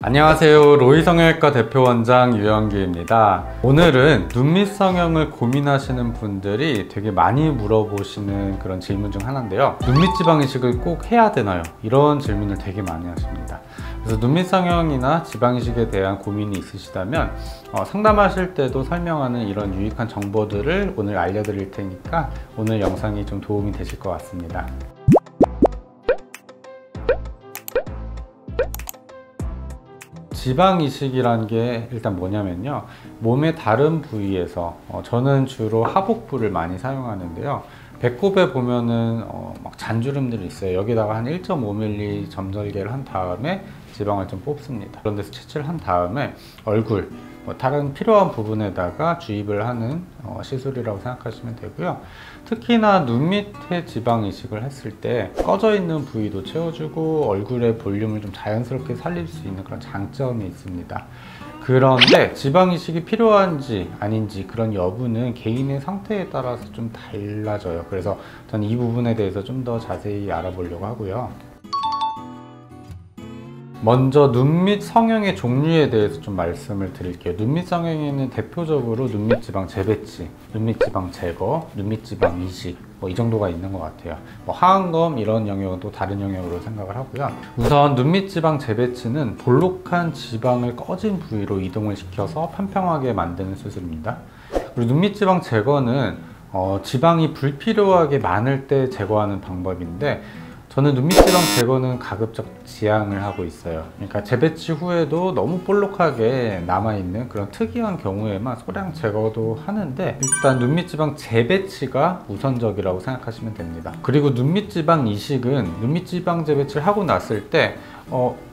안녕하세요. 로이성형외과 대표원장 유영기입니다. 오늘은 눈밑 성형을 고민하시는 분들이 되게 많이 물어보시는 그런 질문 중 하나인데요. 눈밑 지방 이식을 꼭 해야 되나요? 이런 질문을 되게 많이 하십니다. 그래서 눈밑 성형이나 지방 이식에 대한 고민이 있으시다면 상담하실 때도 설명하는 이런 유익한 정보들을 오늘 알려드릴 테니까 오늘 영상이 좀 도움이 되실 것 같습니다. 지방 이식이란 게 일단 뭐냐면요, 몸의 다른 부위에서 저는 주로 하복부를 많이 사용하는데요, 배꼽에 보면은 막 잔주름들이 있어요. 여기다가 한 1.5mm 점절개를 한 다음에 지방을 좀 뽑습니다. 그런 데서 채취를 한 다음에 얼굴, 다른 필요한 부분에다가 주입을 하는 시술이라고 생각하시면 되고요. 특히나 눈 밑에 지방 이식을 했을 때 꺼져 있는 부위도 채워주고 얼굴의 볼륨을 좀 자연스럽게 살릴 수 있는 그런 장점이 있습니다. 그런데 지방 이식이 필요한지 아닌지 그런 여부는 개인의 상태에 따라서 좀 달라져요. 그래서 저는 이 부분에 대해서 좀 더 자세히 알아보려고 하고요. 먼저 눈밑 성형의 종류에 대해서 좀 말씀을 드릴게요. 눈밑 성형에는 대표적으로 눈밑 지방 재배치, 눈밑 지방 제거, 눈밑 지방 이식 이 정도가 있는 것 같아요. 하안검 이런 영역은 또 다른 영역으로 생각을 하고요. 우선 눈밑 지방 재배치는 볼록한 지방을 꺼진 부위로 이동을 시켜서 평평하게 만드는 수술입니다. 그리고 눈밑 지방 제거는 지방이 불필요하게 많을 때 제거하는 방법인데, 저는 눈밑 지방 제거는 가급적 지양을 하고 있어요. 그러니까 재배치 후에도 너무 볼록하게 남아있는 그런 특이한 경우에만 소량 제거도 하는데, 일단 눈밑 지방 재배치가 우선적이라고 생각하시면 됩니다. 그리고 눈밑 지방 이식은 눈밑 지방 재배치를 하고 났을 때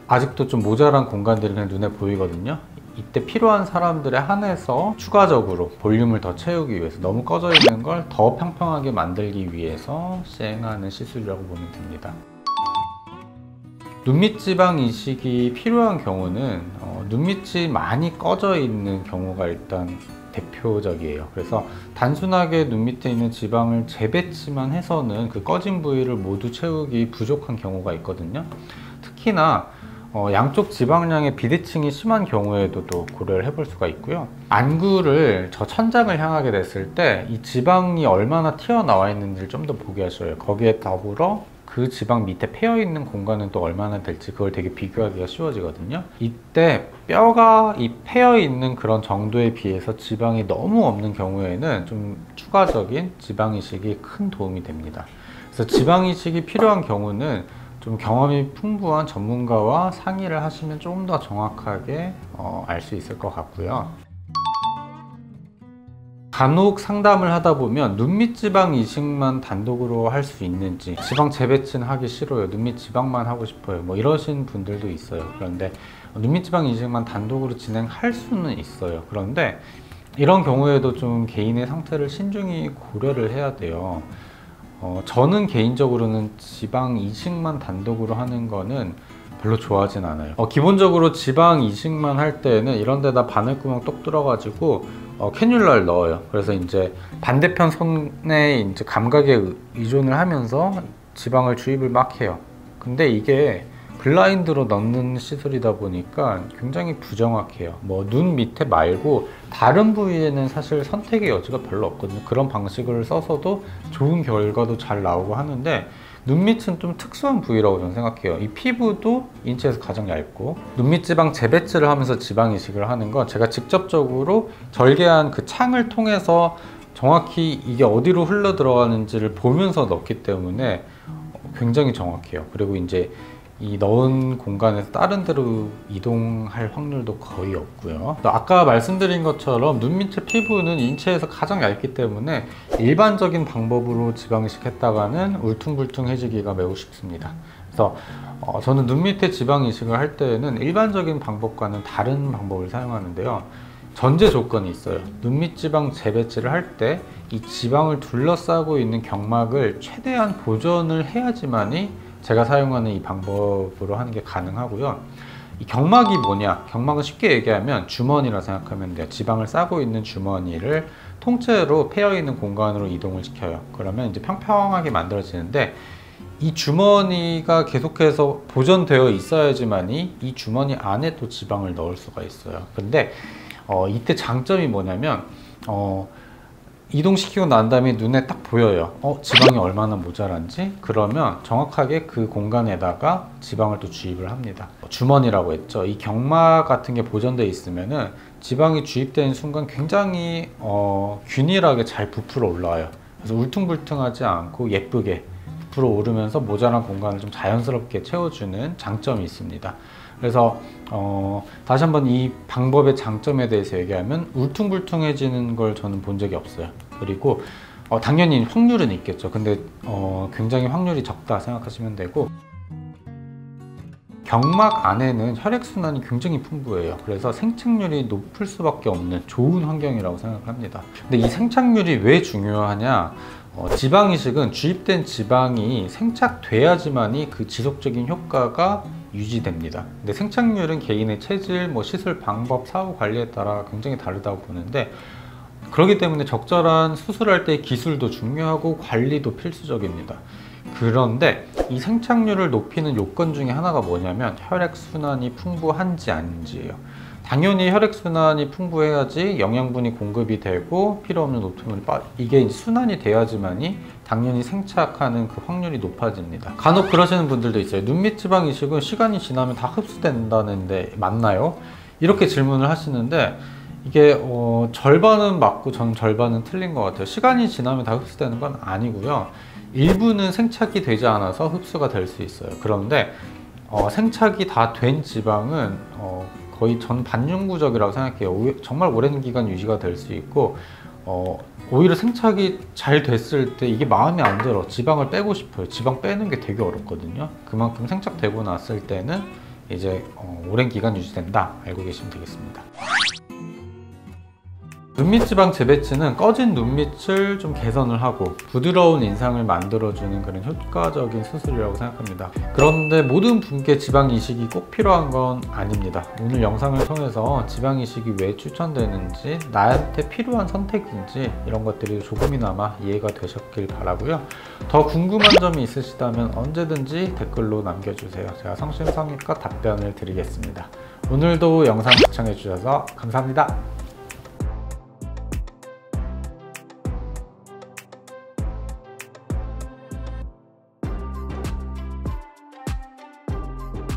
아직도 좀 모자란 공간들이 그냥 눈에 보이거든요. 이때 필요한 사람들에 한해서 추가적으로 볼륨을 더 채우기 위해서, 너무 꺼져 있는 걸 더 평평하게 만들기 위해서 시행하는 시술이라고 보면 됩니다. 눈밑 지방 이식이 필요한 경우는 눈밑이 많이 꺼져 있는 경우가 일단 대표적이에요. 그래서 단순하게 눈 밑에 있는 지방을 재배치만 해서는 그 꺼진 부위를 모두 채우기 부족한 경우가 있거든요. 특히나 양쪽 지방량의 비대칭이 심한 경우에도 또 고려를 해볼 수가 있고요. 안구를 저 천장을 향하게 됐을 때 이 지방이 얼마나 튀어나와 있는지를 좀 더 보게 하셔요. 거기에 더불어 그 지방 밑에 패여 있는 공간은 또 얼마나 될지 그걸 되게 비교하기가 쉬워지거든요. 이때 뼈가 이 패여 있는 그런 정도에 비해서 지방이 너무 없는 경우에는 좀 추가적인 지방 이식이 큰 도움이 됩니다. 그래서 지방 이식이 필요한 경우는 좀 경험이 풍부한 전문가와 상의를 하시면 조금 더 정확하게 알 수 있을 것 같고요. 간혹 상담을 하다 보면 눈밑 지방 이식만 단독으로 할 수 있는지, 지방 재배치는 하기 싫어요, 눈밑 지방만 하고 싶어요, 이러신 분들도 있어요. 그런데 눈밑 지방 이식만 단독으로 진행할 수는 있어요. 그런데 이런 경우에도 좀 개인의 상태를 신중히 고려를 해야 돼요. 저는 개인적으로는 지방 이식만 단독으로 하는 거는 별로 좋아하진 않아요. 기본적으로 지방 이식만 할 때는 이런 데다 바늘구멍 똑 뚫어가지고 캐뉼라를 넣어요. 그래서 이제 반대편 손에 이제 감각에 의존을 하면서 지방을 주입을 막 해요. 근데 이게 블라인드로 넣는 시술이다 보니까 굉장히 부정확해요. 눈 밑에 말고 다른 부위에는 사실 선택의 여지가 별로 없거든요. 그런 방식을 써서도 좋은 결과도 잘 나오고 하는데, 눈 밑은 좀 특수한 부위라고 저는 생각해요. 이 피부도 인체에서 가장 얇고, 눈밑 지방 재배치를 하면서 지방 이식을 하는 건 제가 직접적으로 절개한 그 창을 통해서 정확히 이게 어디로 흘러 들어가는지를 보면서 넣기 때문에 굉장히 정확해요. 그리고 이제 이 넣은 공간에서 다른 데로 이동할 확률도 거의 없고요. 아까 말씀드린 것처럼 눈 밑의 피부는 인체에서 가장 얇기 때문에 일반적인 방법으로 지방 이식했다가는 울퉁불퉁해지기가 매우 쉽습니다. 그래서 저는 눈 밑에 지방 이식을 할 때는 일반적인 방법과는 다른 방법을 사용하는데요. 전제 조건이 있어요. 눈밑 지방 재배치를 할 때 이 지방을 둘러싸고 있는 경막을 최대한 보존을 해야지만이 제가 사용하는 이 방법으로 하는 게 가능하고요. 이 경막이 뭐냐? 경막은 쉽게 얘기하면 주머니라 생각하면 돼요. 지방을 싸고 있는 주머니를 통째로 패여 있는 공간으로 이동을 시켜요. 그러면 이제 평평하게 만들어지는데, 이 주머니가 계속해서 보존되어 있어야지만이 이 주머니 안에 또 지방을 넣을 수가 있어요. 근데 이때 장점이 뭐냐면 이동시키고 난 다음에 눈에 딱 보여요. 지방이 얼마나 모자란지? 그러면 정확하게 그 공간에다가 지방을 또 주입을 합니다. 주머니라고 했죠. 이 경막 같은 게 보존되어 있으면은 지방이 주입되는 순간 굉장히 균일하게 잘 부풀어 올라와요. 그래서 울퉁불퉁하지 않고 예쁘게 부풀어 오르면서 모자란 공간을 좀 자연스럽게 채워주는 장점이 있습니다. 그래서 다시 한번 이 방법의 장점에 대해서 얘기하면 울퉁불퉁해지는 걸 저는 본 적이 없어요. 그리고 당연히 확률은 있겠죠. 근데 굉장히 확률이 적다 생각하시면 되고, 경막 안에는 혈액순환이 굉장히 풍부해요. 그래서 생착률이 높을 수밖에 없는 좋은 환경이라고 생각합니다. 근데 이 생착률이 왜 중요하냐? 지방이식은 주입된 지방이 생착돼야지만이 그 지속적인 효과가 유지됩니다. 근데 생착률은 개인의 체질, 시술 방법, 사후 관리에 따라 굉장히 다르다고 보는데, 그렇기 때문에 적절한 수술할 때 기술도 중요하고 관리도 필수적입니다. 그런데 이 생착률을 높이는 요건 중에 하나가 뭐냐면 혈액순환이 풍부한지 아닌지예요. 당연히 혈액순환이 풍부해야지 영양분이 공급이 되고 필요없는 노폐물이 이게 이제 순환이 돼야지만이 당연히 생착하는 그 확률이 높아집니다. 간혹 그러시는 분들도 있어요. 눈밑 지방 이식은 시간이 지나면 다 흡수된다는데 맞나요? 이렇게 질문을 하시는데, 이게 절반은 맞고 저는 절반은 틀린 것 같아요. 시간이 지나면 다 흡수되는 건 아니고요. 일부는 생착이 되지 않아서 흡수가 될 수 있어요. 그런데 생착이 다 된 지방은 거의 전 반영구적이라고 생각해요. 정말 오랜 기간 유지가 될 수 있고, 오히려 생착이 잘 됐을 때 이게 마음에 안 들어, 지방을 빼고 싶어요. 지방 빼는 게 되게 어렵거든요. 그만큼 생착되고 났을 때는 이제 오랜 기간 유지된다, 알고 계시면 되겠습니다. 눈밑 지방 재배치는 꺼진 눈밑을 좀 개선을 하고 부드러운 인상을 만들어주는 그런 효과적인 수술이라고 생각합니다. 그런데 모든 분께 지방 이식이 꼭 필요한 건 아닙니다. 오늘 영상을 통해서 지방 이식이 왜 추천되는지, 나한테 필요한 선택인지 이런 것들이 조금이나마 이해가 되셨길 바라고요. 더 궁금한 점이 있으시다면 언제든지 댓글로 남겨주세요. 제가 성심성의껏 답변을 드리겠습니다. 오늘도 영상 시청해 주셔서 감사합니다.